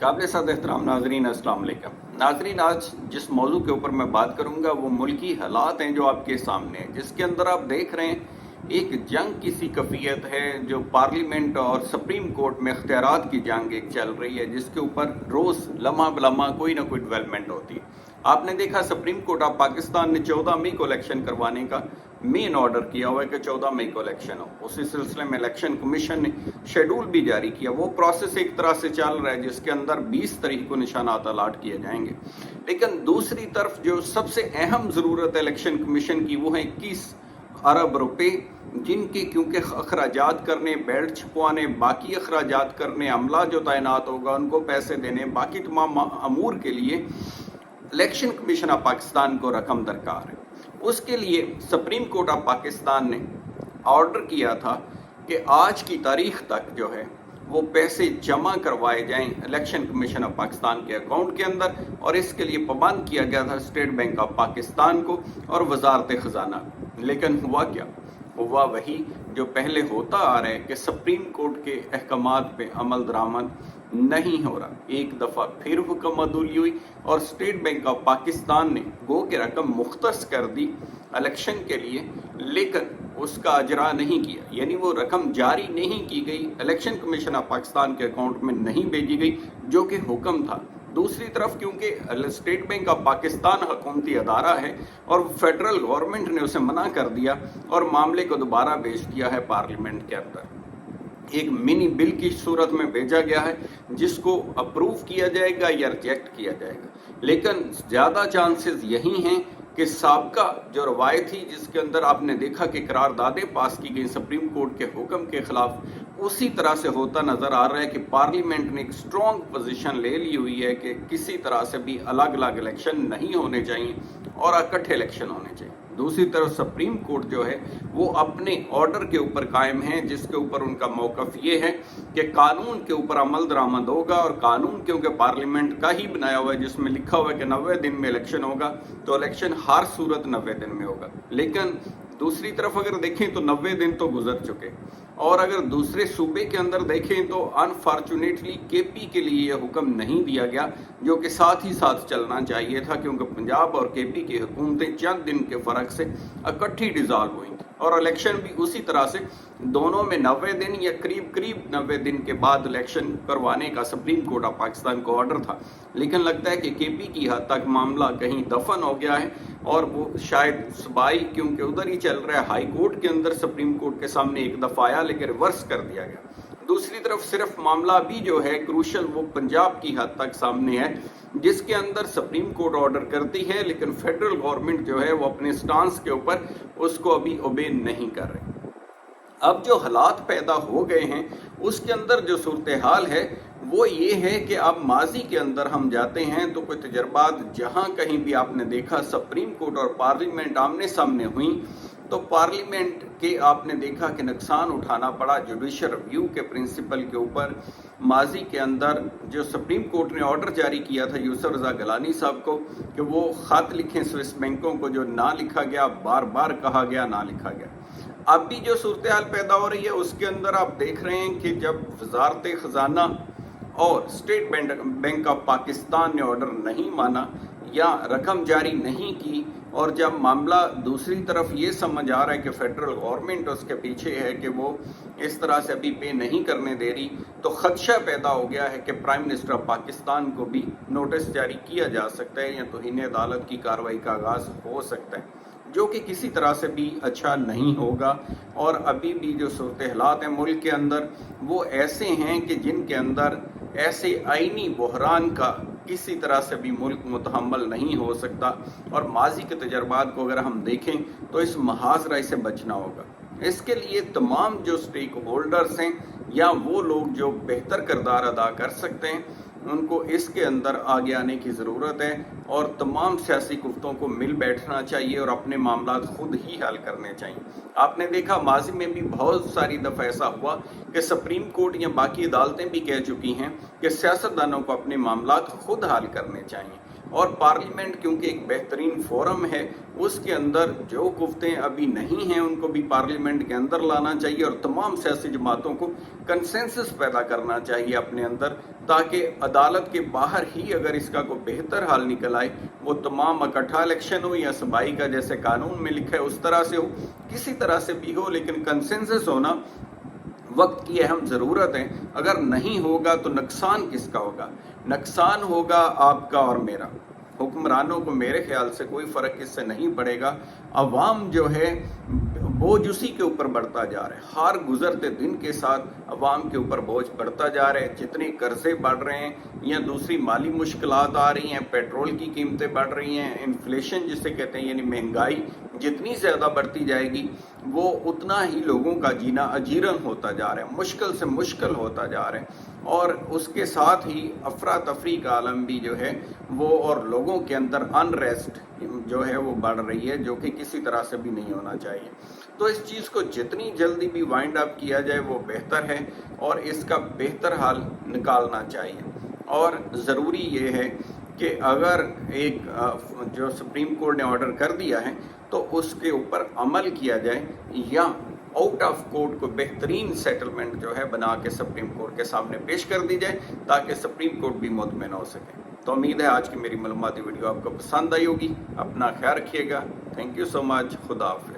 काबिल साद एहतराम नाजरीन, अस्सलाम वालेकुम। नाजरीन, आज जिस मौजू के ऊपर मैं बात करूंगा वो मुल्की हालात हैं जो आपके सामने हैं, जिसके अंदर आप देख रहे हैं एक जंग किसी कफ़ियत है जो पार्लियामेंट और सुप्रीम कोर्ट में इख्तियारात की जंग एक चल रही है, जिसके ऊपर रोज़ लम्हा बलम्हा कोई ना कोई डेवलपमेंट होती है। आपने देखा सुप्रीम कोर्ट ऑफ पाकिस्तान ने 14 मई को इलेक्शन करवाने का मेन ऑर्डर किया हुआ है कि 14 मई को इलेक्शन हो। उसी सिलसिले में इलेक्शन कमीशन ने शेड्यूल भी जारी किया। वो प्रोसेस एक तरह से चल रहा है जिसके अंदर 20 तारीख को निशानात अलाट किए जाएंगे। लेकिन दूसरी तरफ जो सबसे अहम ज़रूरत है इलेक्शन कमीशन की, वो है 21 अरब रुपए, जिनके क्योंकि अखराजात करने, बेल्ट छपवाने, बाकी अखराजात करने, अमला जो तैनात होगा उनको पैसे देने, बाकी तमाम अमूर के लिए इलेक्शन कमीशन ऑफ पाकिस्तान को रकम दरकार है। उसके लिए सुप्रीम कोर्ट ऑफ पाकिस्तान ने ऑर्डर किया था कि आज की तारीख तक जो है वो पैसे जमा करवाए जाएं इलेक्शन कमीशन ऑफ पाकिस्तान के अकाउंट के अंदर, और इसके लिए पाबंद किया गया था स्टेट बैंक ऑफ पाकिस्तान को और वजारत खजाना। लेकिन हुआ क्या? हुआ वही जो पहले होता आ रहा है कि सुप्रीम कोर्ट के अहकामात पे अमल दरामद नहीं हो रहा। एक दफ़ा फिर हुक्म अदूली हुई और स्टेट बैंक ऑफ पाकिस्तान ने गो के रकम मुख्तस कर दी इलेक्शन के लिए, लेकिन उसका अजरा नहीं किया, यानी वो रकम जारी नहीं की गई, इलेक्शन कमीशन ऑफ पाकिस्तान के अकाउंट में नहीं भेजी गई जो कि हुक्म था। दूसरी तरफ क्योंकि स्टेट बैंक ऑफ पाकिस्तान हुकूमती अदारा है और फेडरल गवर्नमेंट ने उसे मना कर दिया और मामले को दोबारा भेज दिया है पार्लियामेंट के अंदर। एक मिनी बिल की सूरत में भेजा गया है जिसको अप्रूव किया जाएगा या रिजेक्ट किया जाएगा। लेकिन ज़्यादा चांसेस यही हैं कि साबका जो रवायत थी जिसके अंदर आपने देखा कि करारदादें पास की गई सुप्रीम कोर्ट के हुक्म के खिलाफ, उसी तरह से होता नज़र आ रहा है कि पार्लियामेंट ने एक स्ट्रॉन्ग पोजीशन ले ली हुई है कि किसी तरह से भी अलग अलग इलेक्शन नहीं होने चाहिए और इकट्ठे इलेक्शन होने चाहिए। दूसरी तरफ सुप्रीम कोर्ट जो है वो अपने ऑर्डर के ऊपर कायम है, जिसके ऊपर उनका मौक़िफ़ ये है कि कानून के ऊपर अमल दरामद होगा, और कानून क्योंकि पार्लियामेंट का ही बनाया हुआ है जिसमें लिखा हुआ है कि 90 दिन में इलेक्शन होगा, तो इलेक्शन हर सूरत 90 दिन में होगा। लेकिन दूसरी तरफ अगर देखें तो 90 दिन तो गुजर चुके, और अगर दूसरे सूबे के अंदर देखें तो अनफॉर्चुनेटली केपी के लिए यह हुक्म नहीं दिया गया जो कि साथ ही साथ चलना चाहिए था, क्योंकि पंजाब और केपी की हुकूमतें चंद दिन के फ़र्क से इकट्ठी डिज़ॉल्व हुई थी और इलेक्शन भी उसी तरह से दोनों में 90 दिन या करीब करीब 90 दिन के बाद इलेक्शन करवाने का सुप्रीम कोर्ट ऑफ पाकिस्तान को ऑर्डर था। लेकिन लगता है कि केपी की हद तक मामला कहीं दफन हो गया है और वो शायद सबाई क्योंकि उधर ही चल रहा है। हाई कोर्ट के अंदर सुप्रीम कोर्ट के सामने एक दफ़ा आया लेकिन रिवर्स कर दिया गया। दूसरी तरफ सिर्फ मामला भी जो है क्रूशल वो पंजाब की हद तक सामने है, जिसके अंदर सुप्रीम कोर्ट ऑर्डर करती है लेकिन फेडरल गवर्नमेंट जो है वो अपने स्टांस के ऊपर उसको अभी ओबे नहीं कर रही। अब जो हालात पैदा हो गए हैं उसके अंदर जो सूरत हाल है वो ये है कि अब माजी के अंदर हम जाते हैं तो कोई तजर्बात जहाँ कहीं भी आपने देखा सुप्रीम कोर्ट और पार्लियामेंट आमने सामने हुई, तो पार्लियामेंट के आपने देखा कि नुकसान उठाना पड़ा जुडिशल रिव्यू के प्रिंसिपल के ऊपर। माजी के अंदर जो सुप्रीम कोर्ट ने ऑर्डर जारी किया था यूसुफ रज़ा गिलानी साहब को कि वो ख़त लिखें स्विस बैंकों को, जो ना लिखा गया, बार बार कहा गया, ना लिखा गया। अब भी जो सूरत हाल पैदा हो रही है उसके अंदर आप देख रहे हैं कि जब वजारत खजाना और स्टेट बैंक ऑफ पाकिस्तान ने ऑर्डर नहीं माना या रकम जारी नहीं की, और जब मामला दूसरी तरफ ये समझ आ रहा है कि फेडरल गवर्नमेंट उसके पीछे है कि वो इस तरह से अभी पे नहीं करने दे रही, तो खदशा पैदा हो गया है कि प्राइम मिनिस्टर ऑफ पाकिस्तान को भी नोटिस जारी किया जा सकता है या तौहीन अदालत की कार्रवाई का आगाज़ हो सकता है, जो कि किसी तरह से भी अच्छा नहीं होगा। और अभी भी जो सूरत हालात हैं मुल्क के अंदर वो ऐसे हैं कि जिनके अंदर ऐसे आईनी बहरान का किसी तरह से भी मुल्क मुतहम्मल नहीं हो सकता, और माजी के तजर्बात को अगर हम देखें तो इस महाजरा से बचना होगा। इसके लिए तमाम जो स्टेक होल्डर्स हैं या वो लोग जो बेहतर किरदार अदा कर सकते हैं उनको इसके अंदर आगे आने की ज़रूरत है, और तमाम सियासी कुफ्तों को मिल बैठना चाहिए और अपने मामला खुद ही हल करने चाहिए। आपने देखा माजी में भी बहुत सारी दफ़ा ऐसा हुआ कि सुप्रीम कोर्ट या बाकी अदालतें भी कह चुकी हैं कि सियासतदानों को अपने मामला खुद हल करने चाहिए। اور پارلیمنٹ کیونکہ ایک بہترین فورم ہے، اس کے اندر جو گفتیں ابھی نہیں ہیں ان کو بھی پارلیمنٹ کے اندر لانا چاہیے اور تمام سیاسی جماعتوں کو کنسنسس پیدا کرنا چاہیے اپنے اندر، تاکہ عدالت کے باہر ہی اگر اس کا کوئی بہتر حال نکل آئے، وہ تمام اکٹھا الیکشن ہو یا صوبائی کا جیسے قانون میں لکھا ہے اس طرح سے ہو، کسی طرح سے بھی ہو، لیکن کنسنسس ہونا وقت کی اہم ضرورت ہے۔ اگر نہیں ہوگا تو نقصان کس کا ہوگا؟ نقصان ہوگا آپ کا اور میرا۔ حکمرانوں کو میرے خیال سے کوئی فرق اس سے نہیں پڑے گا، عوام جو ہے بوجھ اسی کے اوپر بڑھتا جا رہا ہے، ہر گزرتے دن کے ساتھ عوام کے اوپر بوجھ بڑھتا جا رہا ہے، جتنے قرضے بڑھ رہے ہیں یا دوسری مالی مشکلات آ رہی ہیں، پیٹرول کی قیمتیں بڑھ رہی ہیں، انفلیشن جسے کہتے ہیں یعنی مہنگائی جتنی زیادہ بڑھتی جائے گی وہ اتنا ہی لوگوں کا جینا اجیرن ہوتا جا رہا ہے، مشکل سے مشکل ہوتا جا رہا ہے، اور اس کے ساتھ ہی افراتفری کا عالم بھی جو ہے وہ، اور لوگوں کے اندر انریسٹ جو ہے وہ بڑھ رہی ہے، جو کہ کسی طرح سے بھی نہیں ہونا چاہیے۔ تو اس چیز کو جتنی جلدی بھی وائنڈ اپ کیا جائے وہ بہتر ہے، اور اس کا بہتر حل نکالنا چاہیے۔ اور ضروری یہ ہے کہ اگر ایک جو سپریم کورٹ نے آرڈر کر دیا ہے تو اس کے اوپر عمل کیا جائے، یا آؤٹ آف کورٹ کو بہترین سیٹلمنٹ جو ہے بنا کے سپریم کورٹ کے سامنے پیش کر دی جائے، تاکہ سپریم کورٹ بھی مطمئن ہو سکے۔ تو امید ہے آج کی میری معلوماتی ویڈیو آپ کو پسند آئی ہوگی۔ اپنا خیال رکھیے گا۔ تھینک یو سو مچ۔ خدا حافظ۔